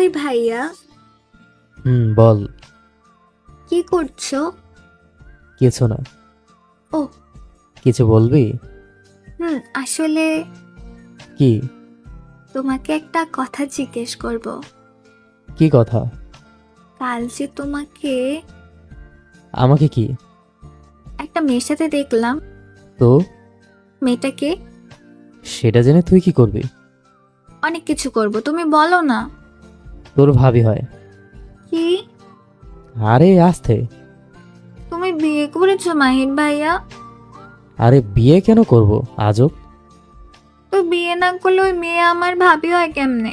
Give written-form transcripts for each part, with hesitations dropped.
ওই ভাইয়া, বল। কি করছো? কিছু না। ও, কিছু বলবি? আসলে কি? তোমাকে একটা কথা জিজ্ঞেস করব। কি কথা? কাল যে তোমাকে আমাকে কি? একটা মেয়ের সাথে দেখলাম। তো মেয়েটাকে সেটা জেনে তুই কি করবি? অনেক কিছু করব, তুমি বলো না। তোর ভাবি হয়। কি? আরে আস্তে। তুমি বিয়ে করেছো মাহির ভাইয়া? আরে বিয়ে কেন করব? আজব। তো বিয়ে না করলে ওই মেয়ে আমার ভাবি হয় কেমনে?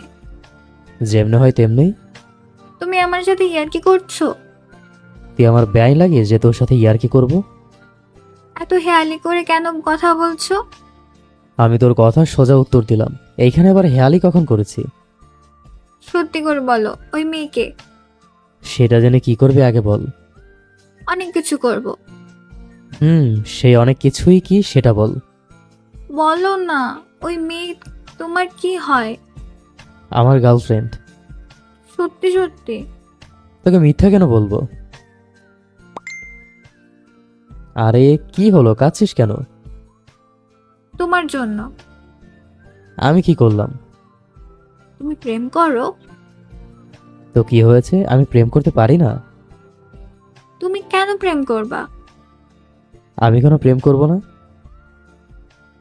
যেমনে হয় তেমনি। তুমি আমার সাথে ইয়ার্কি করছো? তুই আমার ব্যয় লাগিস যে তোর সাথে ইয়ার কি করব? এত হেয়ালি করে কেন কথা বলছো? আমি তোর কথা সোজা উত্তর দিলাম। এইখানে আবার হেয়ালি কখন করেছি? সত্যি করে বলো, ওই মেয়েকে। সেটা জেনে কি করবি আগে বল। অনেক কিছু করব। সেই অনেক কিছুই কি সেটা বল। বলো না। ওই মেয়ে তোমার কি হয়? আমার গার্লফ্রেন্ড। সত্যি সত্যি? তোকে মিথ্যা কেন বলবো? আরে কি হলো, কাঁদছিস কেন? তোমার জন্য। আমি কি করলাম? তুমি প্রেম করো? তো কি হয়েছে, আমি প্রেম করতে পারি না? তুমি কেন প্রেম করবা? আমি কেন প্রেম করব না?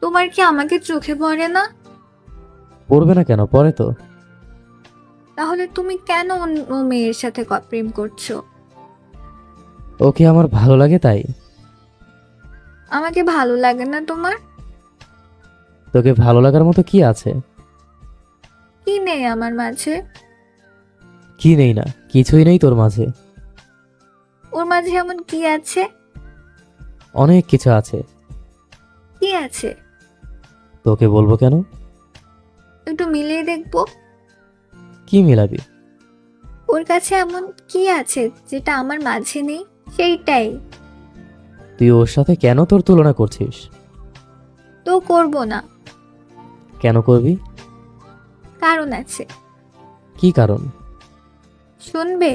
তোমার কি আমাকে চোখে পড়ে না? পড়বে না কেন, পরে তো। তাহলে তুমি কেন অন্য মেয়ের সাথে প্রেম করছো? ওকে আমার ভালো লাগে তাই। আমাকে ভালো লাগে না তোমার? তোকে ভালো লাগার মতো কি আছে? কি নেই আমার মাঝে? কি নেই না, কিছুই নেই তোর মাঝে। ওর মাঝে এমন কি আছে? অনেক কিছু আছে। কি আছে? তোকে বলবো কেন? একটু মিলিয়ে দেখবো। কি মিলাবি? ওর কাছে এমন কি আছে যেটা আমার মাঝে নেই? সেইটাই। তুই ওর সাথে কেন তোর তুলনা করছিস? তো করব না। কেন করবি? কারণ আছে। কি কারণ? শুনবে?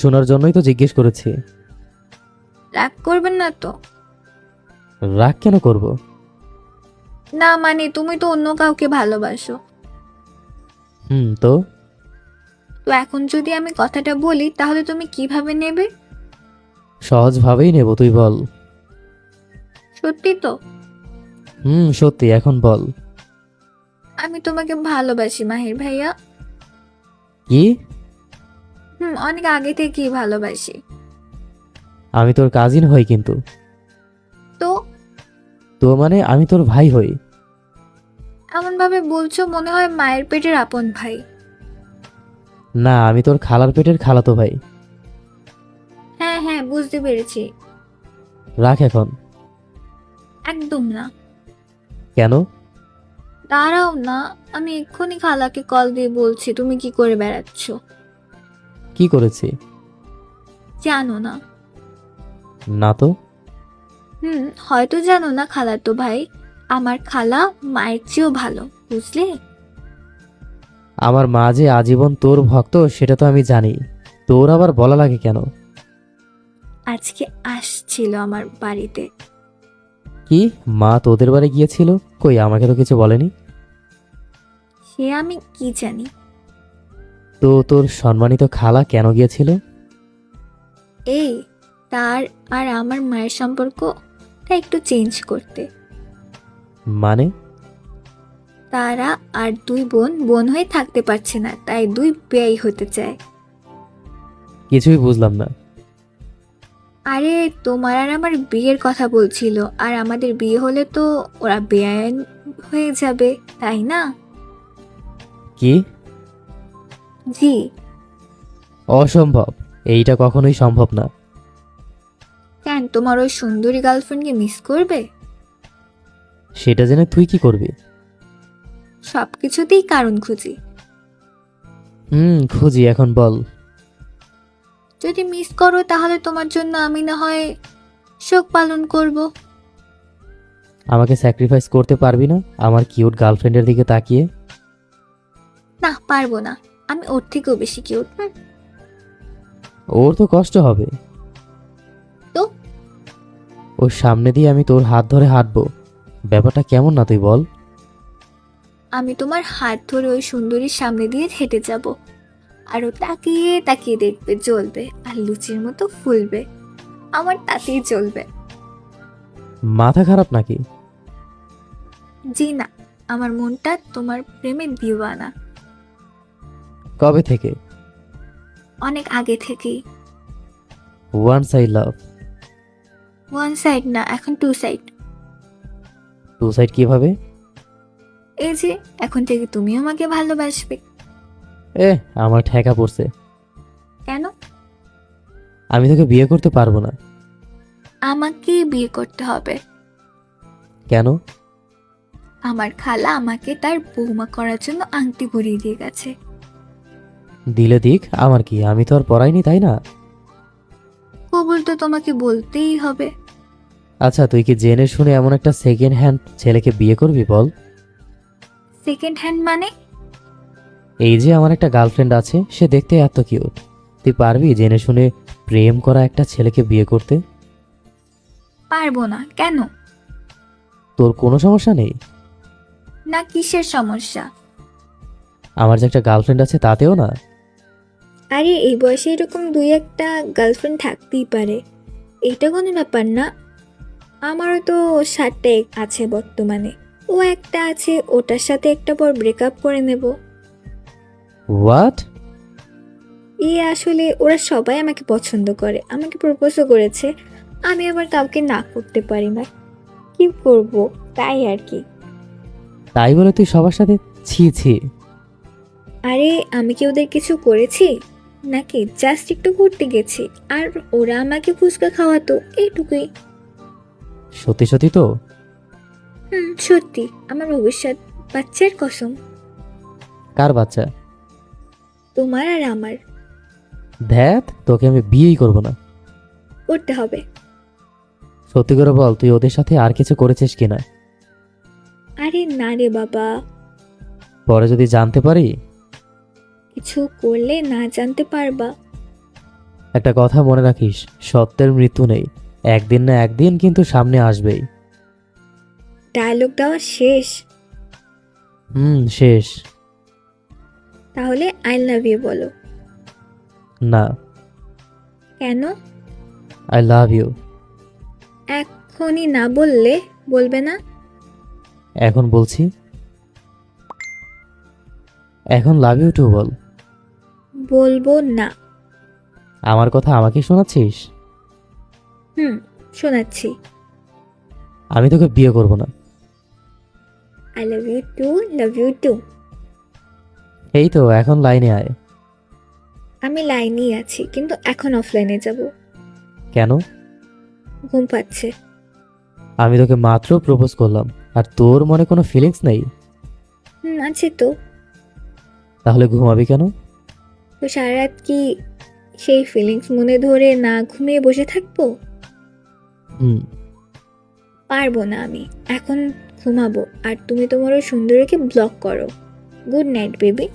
শোনার জন্যই তো জিজ্ঞেস করেছি। রাগ করবেন না তো? রাগ কেন করব? না মানে তুমি তো অন্য কাউকে ভালোবাসো। তো তো এখন যদি আমি কথাটা বলি তাহলে তুমি কিভাবে নেবে? সহজভাবেই নেব, তুই বল। সত্যি তো? সত্যি, এখন বল। আমি তোমাকে ভালোবাসি মাহির ভাইয়া। কি? অনেক আগে থেকেই ভালোবাসি। আমি তোর কাজিন হই কিন্তু। তো তো মানে আমি তোর ভাই হই। এমন ভাবে বলছো মনে হয় মায়ের পেটের আপন ভাই। না, আমি তোর খালার পেটের খালাতো ভাই। হ্যাঁ হ্যাঁ, বুঝতে পেরেছি। রাখ এখন। একদম না। কেন? দাঁড়াও না, আমি এক্ষুনি খালাকে কল দিয়ে বলছি তুমি কি করে বেড়াচ্ছ। কি করেছি? জানো না? না তো। হয়তো জানো না, খালাতো ভাই। আমার খালা মায়ের চেয়েও ভালো, বুঝলে? আমার মা যে আজীবন তোর ভক্ত সেটা তো আমি জানি। তোর আবার বলা লাগে কেন? আজকে আসছিল আমার বাড়িতে। কি? মা তোদের বাড়ি গিয়েছিল? কই, আমাকে তো কিছু বলেনি। সে আমি কি জানি। তো তোর সম্মানিত খালা কেন গিয়েছিল? এই, তার আর আমার মায়ের সম্পর্কটা একটু চেঞ্জ করতে। মানে? তারা আর দুই বোন বোন হয়ে থাকতে পারছে না, তাই দুই বেয়াই হতে চায়। কিছুই বুঝলাম না। আরে, তোমার আর আমার বিয়ের কথা বলছিল, আর আমাদের বিয়ে হলে তো ওরা বেআইন হয়ে যাবে, তাই না? কি? জি। অসম্ভব। এইটা কখনোই সম্ভব না। কেন, তোমার ওই সুন্দরী গার্লফ্রেন্ডকে মিস করবে? সেটা জেনে তুই কি করবি? সবকিছুতেই কারণ খুঁজি। খুঁজি, এখন বল। যদি মিস করো তাহলে তোমার জন্য আমি না হয় শোক পালন করব। আমাকে স্যাক্রিফাইস করতে পারবি না আমার কিউট গার্লফ্রেন্ডের দিকে তাকিয়ে? না, পারবো না। আমি ওর থেকেও বেশি কিউট। ওর তো কষ্ট হবে। তো ওর সামনে দিয়ে আমি তোর হাত ধরে হাঁটবো, ব্যাপারটা কেমন না তুই বল? আমি তোমার হাত ধরে ওই সুন্দরীর সামনে দিয়ে হেঁটে যাব, আর ও তাকিয়ে তাকিয়ে দেখবে, জ্বলবে আর লুচির মতো ফুলবে। আমার তাতেই চলবে। মাথা খারাপ নাকি? জি না, আমার মনটা তোমার প্রেমে দিওয়ানা। কবে থেকে? অনেক আগে থেকেই। Once I love. One side না, এখন টু সাইড। টু সাইড কিভাবে? এই যে এখন থেকে তুমি আমাকে ভালোবাসবে। এ, আমার ঠেকা পড়ছে। কেন? আমি তোকে বিয়ে করতে পারবো না। আমাকেই বিয়ে করতে হবে। কেন? আমার খালা আমাকে তার বৌমা করার জন্য আংটি পরিয়ে দিয়ে গেছে। দিলে দিক, আমার কি, আমি তো আর পড়াইনি, তাই না? কবুল তো তোমাকে বলতেই হবে। আচ্ছা, তুই কি জেনে শুনে এমন একটা সেকেন্ড হ্যান্ড ছেলেকে বিয়ে করবি বল? সেকেন্ড হ্যান্ড মানে? এই যে আমার একটা গার্লফ্রেন্ড আছে, সে দেখতে এত কিউট, তুই পারবি জেনে শুনে প্রেম করা একটা ছেলেকে বিয়ে করতে? পারবো না। কেন? তোর কোনো সমস্যা নেই? না, কিসের সমস্যা? আমার যে একটা গার্লফ্রেন্ড আছে তাতেও না? আরে এই বয়সে এরকম দুই একটা গার্লফ্রেন্ড থাকতেই পারে, এটা কোনো ব্যাপার না। আমারও তো 7টা আছে বর্তমানে। ও একটা আছে, ওটার সাথে একটা পর ব্রেকআপ করে নেব। হোয়াট? আসলে ওরা সবাই আমাকে পছন্দ করে, আমাকে প্রপোজও করেছে। আমি আবার কাউকে না করতে পারি না, কি করব, তাই আর কি। তাই বলে তুই সবার সাথে ছি ছি? আরে আমি কি ওদের কিছু করেছি নাকি? জাস্ট একটু ঘুরতে গেছি, আর ওরা আমাকে ফুচকা খাওয়াতো, এইটুকুই। সত্যি সত্যি তো? সত্যি, আমার ভবিষ্যৎ বাচ্চার কসম। কার বাচ্চা? তোমার আর আমার। ধ্যাত, তোকে আমি বিয়েই করব না। করতে হবে। সত্যি করে বল, তুই ওদের সাথে আর কিছু করেছিস কিনা? আরে না রে বাবা, পরে যদি জানতে পারি? কিছু করলে না জানতে পারবা। একটা কথা মনে রাখিস, সত্যের মৃত্যু নেই, একদিন না একদিন কিন্তু সামনে আসবেই। ডায়লগ দেওয়া শেষ? শেষ। তাহলে আই লাভ ইউ বলো। না, কেন? I love you. এখনই না বললে বলবে না? এখন বলছি, এখন লাভ ইউ টু বল। বলবো না। আমার কথা আমাকে শোনাচ্ছিস? শোনাচ্ছি। আমি তোকে বিয়ে করব না। I love you too, love you too. এই তো এখন লাইনে আয়। আমি লাইনেই আছি, কিন্তু এখন অফলাইনে যাব। কেন? ঘুম পাচ্ছে। আমি তোকে মাত্র প্রপোজ করলাম, আর তোর মনে কোনো ফিলিংস নেই? আছে তো। তাহলে ঘুমাবি কেন? তো সারা রাত কি সেই ফিলিংস মনে ধরে না ঘুমিয়ে বসে থাকবো? হুম। পারবো না আমি। এখন ঘুমাবো, আর তুমি তোমার ওই সুন্দরীকে ব্লক করো। Good night baby.